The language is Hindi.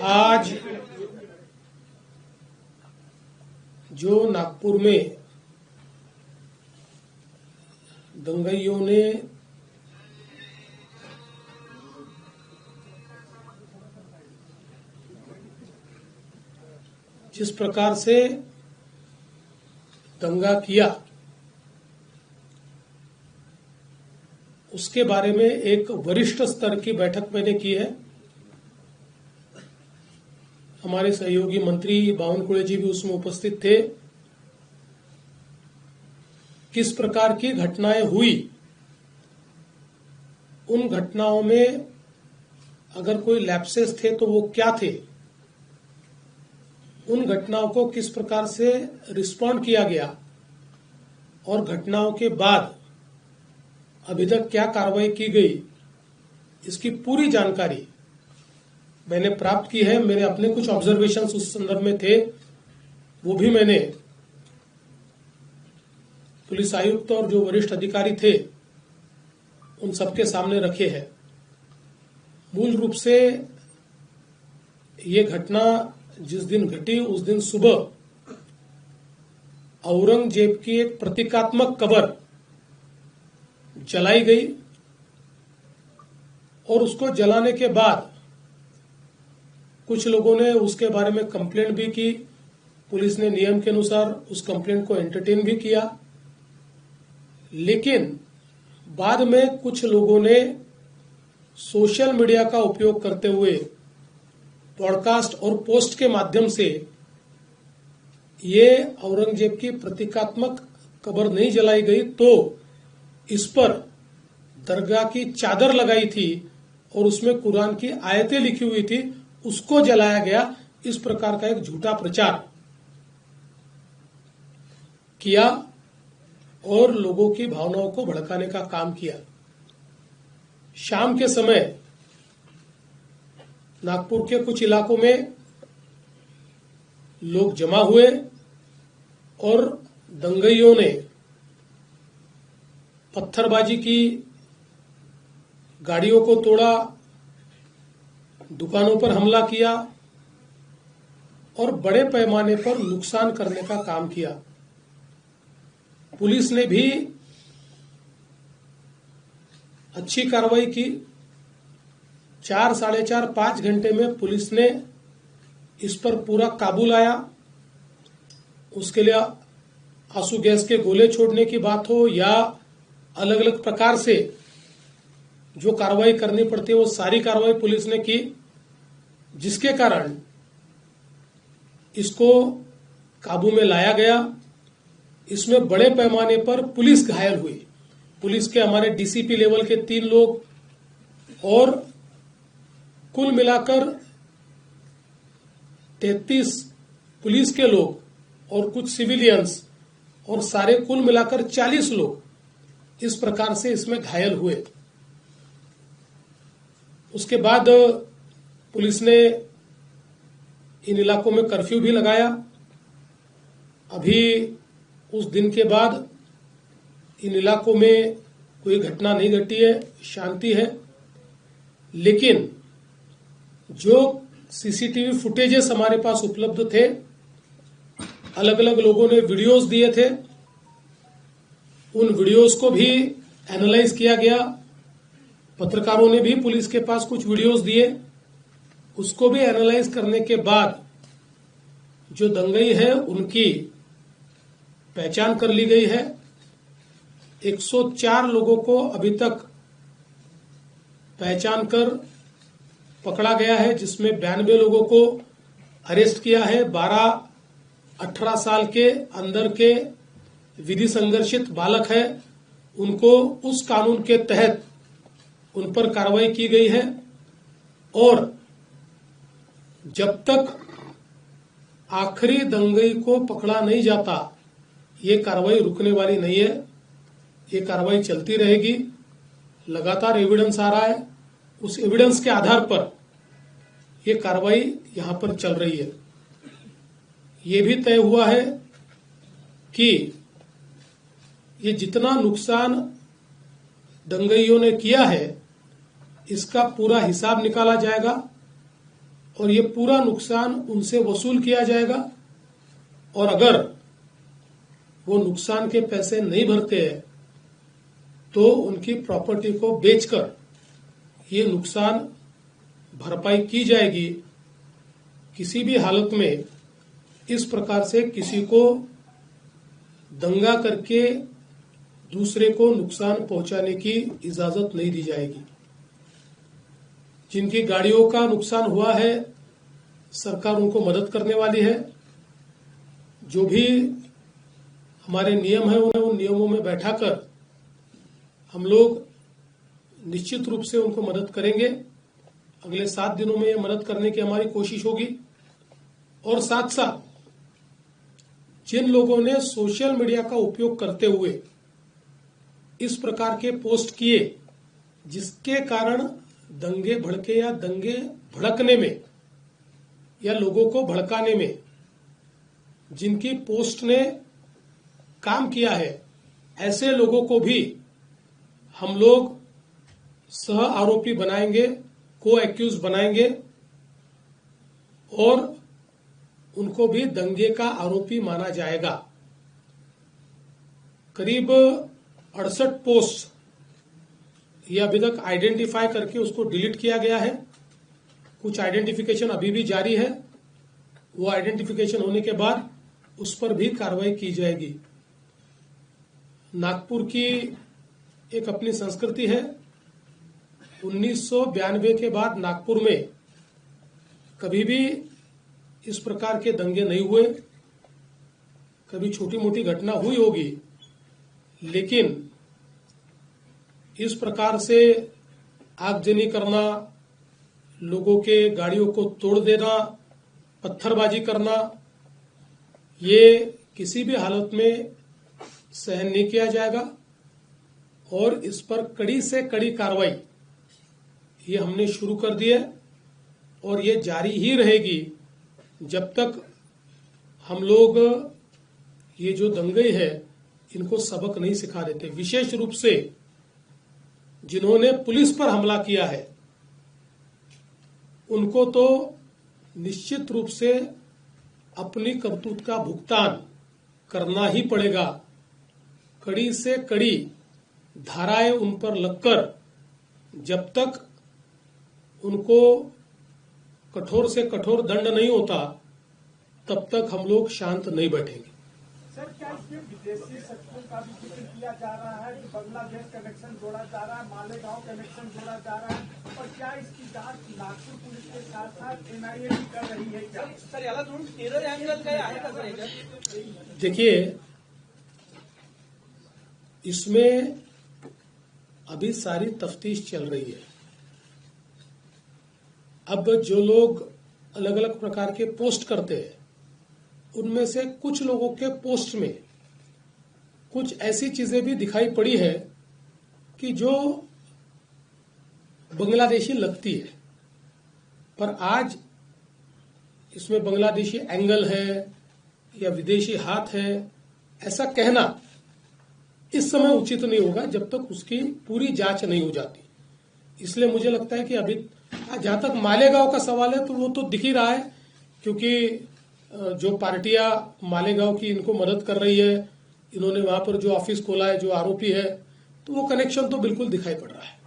आज जो नागपुर में दंगाइयों ने जिस प्रकार से दंगा किया उसके बारे में एक वरिष्ठ स्तर की बैठक मैंने की है। हमारे सहयोगी मंत्री बावनकुळे जी भी उसमें उपस्थित थे। किस प्रकार की घटनाएं हुई, उन घटनाओं में अगर कोई लैप्सेस थे तो वो क्या थे, उन घटनाओं को किस प्रकार से रिस्पॉन्ड किया गया और घटनाओं के बाद अभी तक क्या कार्रवाई की गई, इसकी पूरी जानकारी मैंने प्राप्त की है। मेरे अपने कुछ ऑब्जर्वेशंस उस संदर्भ में थे, वो भी मैंने पुलिस आयुक्त और जो वरिष्ठ अधिकारी थे उन सबके सामने रखे हैं। मूल रूप से ये घटना जिस दिन घटी उस दिन सुबह औरंगजेब की एक प्रतीकात्मक कब्र जलाई गई और उसको जलाने के बाद कुछ लोगों ने उसके बारे में कंप्लेंट भी की। पुलिस ने नियम के अनुसार उस कंप्लेंट को एंटरटेन भी किया, लेकिन बाद में कुछ लोगों ने सोशल मीडिया का उपयोग करते हुए पॉडकास्ट और पोस्ट के माध्यम से ये औरंगजेब की प्रतीकात्मक कब्र नहीं जलाई गई तो इस पर दरगाह की चादर लगाई थी और उसमें कुरान की आयतें लिखी हुई थी, उसको जलाया गया। इस प्रकार का एक झूठा प्रचार किया और लोगों की भावनाओं को भड़काने का काम किया। शाम के समय नागपुर के कुछ इलाकों में लोग जमा हुए और दंगाइयों ने पत्थरबाजी की, गाड़ियों को तोड़ा, दुकानों पर हमला किया और बड़े पैमाने पर नुकसान करने का काम किया। पुलिस ने भी अच्छी कार्रवाई की। 4, साढ़े 4, 5 घंटे में पुलिस ने इस पर पूरा काबू लाया। उसके लिए आंसू गैस के गोले छोड़ने की बात हो या अलग अलग प्रकार से जो कार्रवाई करनी पड़ती है वो सारी कार्रवाई पुलिस ने की, जिसके कारण इसको काबू में लाया गया। इसमें बड़े पैमाने पर पुलिस घायल हुई। पुलिस के हमारे डीसीपी लेवल के 3 लोग और कुल मिलाकर 33 पुलिस के लोग और कुछ सिविलियंस और सारे कुल मिलाकर 40 लोग इस प्रकार से इसमें घायल हुए। उसके बाद पुलिस ने इन इलाकों में कर्फ्यू भी लगाया। अभी उस दिन के बाद इन इलाकों में कोई घटना नहीं घटी है, शांति है। लेकिन जो सीसीटीवी फुटेजेस हमारे पास उपलब्ध थे, अलग अलग लोगों ने वीडियोस दिए थे, उन वीडियोस को भी एनालाइज किया गया। पत्रकारों ने भी पुलिस के पास कुछ वीडियोस दिए, उसको भी एनालाइज करने के बाद जो दंगाई है उनकी पहचान कर ली गई है। 104 लोगों को अभी तक पहचान कर पकड़ा गया है, जिसमें 92 लोगों को अरेस्ट किया है। 12-18 साल के अंदर के विधि संघर्षित बालक है, उनको उस कानून के तहत उन पर कार्रवाई की गई है और जब तक आखिरी दंगाई को पकड़ा नहीं जाता ये कार्रवाई रुकने वाली नहीं है। ये कार्रवाई चलती रहेगी। लगातार एविडेंस आ रहा है, उस एविडेंस के आधार पर ये कार्रवाई यहां पर चल रही है। ये भी तय हुआ है कि ये जितना नुकसान दंगाइयों ने किया है इसका पूरा हिसाब निकाला जाएगा और ये पूरा नुकसान उनसे वसूल किया जाएगा। और अगर वो नुकसान के पैसे नहीं भरते हैं तो उनकी प्रॉपर्टी को बेचकर ये नुकसान भरपाई की जाएगी। किसी भी हालत में इस प्रकार से किसी को दंगा करके दूसरे को नुकसान पहुंचाने की इजाजत नहीं दी जाएगी। जिनकी गाड़ियों का नुकसान हुआ है, सरकार उनको मदद करने वाली है। जो भी हमारे नियम है उन्हें उन नियमों में बैठाकर हम लोग निश्चित रूप से उनको मदद करेंगे। अगले 7 दिनों में ये मदद करने की हमारी कोशिश होगी। और साथ साथ जिन लोगों ने सोशल मीडिया का उपयोग करते हुए इस प्रकार के पोस्ट किए जिसके कारण दंगे भड़के या दंगे भड़कने में या लोगों को भड़काने में जिनकी पोस्ट ने काम किया है, ऐसे लोगों को भी हम लोग सह आरोपी बनाएंगे, को एक्यूज बनाएंगे और उनको भी दंगे का आरोपी माना जाएगा। करीब 68 पोस्ट ये अभी तक आइडेंटिफाई करके उसको डिलीट किया गया है। कुछ आइडेंटिफिकेशन अभी भी जारी है। वो आइडेंटिफिकेशन होने के बाद उस पर भी कार्रवाई की जाएगी। नागपुर की एक अपनी संस्कृति है। 1992 के बाद नागपुर में कभी भी इस प्रकार के दंगे नहीं हुए। कभी छोटी मोटी घटना हुई होगी, लेकिन इस प्रकार से आगजनी करना, लोगों के गाड़ियों को तोड़ देना, पत्थरबाजी करना, ये किसी भी हालत में सहन नहीं किया जाएगा। और इस पर कड़ी से कड़ी कार्रवाई ये हमने शुरू कर दी है और ये जारी ही रहेगी जब तक हम लोग ये जो दंगे हैं इनको सबक नहीं सिखा देते। विशेष रूप से जिन्होंने पुलिस पर हमला किया है उनको तो निश्चित रूप से अपनी करतूत का भुगतान करना ही पड़ेगा। कड़ी से कड़ी धाराएं उन पर लगकर जब तक उनको कठोर से कठोर दंड नहीं होता तब तक हम लोग शांत नहीं बैठेंगे। सर, क्या इसमें विदेशी शक्तियों का भी जिक्र किया जा रहा है कि बांग्लादेश कनेक्शन जोड़ा जा रहा है, मालेगांव कनेक्शन जोड़ा जा रहा है, और क्या इसकी जांच नागपुर पुलिस के साथ साथ एनआईए भी कर रही है? क्या सर याला जोडून टेरर अँगल काय आहे का सर याच्यात? देखिए, इसमें अभी सारी तफ्तीश चल रही है। अब जो लोग अलग अलग प्रकार के पोस्ट करते हैं उनमें से कुछ लोगों के पोस्ट में कुछ ऐसी चीजें भी दिखाई पड़ी है कि जो बांग्लादेशी लगती है, पर आज इसमें बांग्लादेशी एंगल है या विदेशी हाथ है ऐसा कहना इस समय उचित नहीं होगा जब तक उसकी पूरी जांच नहीं हो जाती। इसलिए मुझे लगता है कि अभी जहां तक मालेगांव का सवाल है तो वो तो दिख ही रहा है, क्योंकि जो पार्टियां मालेगांव की इनको मदद कर रही है, इन्होंने वहां पर जो ऑफिस खोला है, जो आरोपी है, तो वो कनेक्शन तो बिल्कुल दिखाई पड़ रहा है।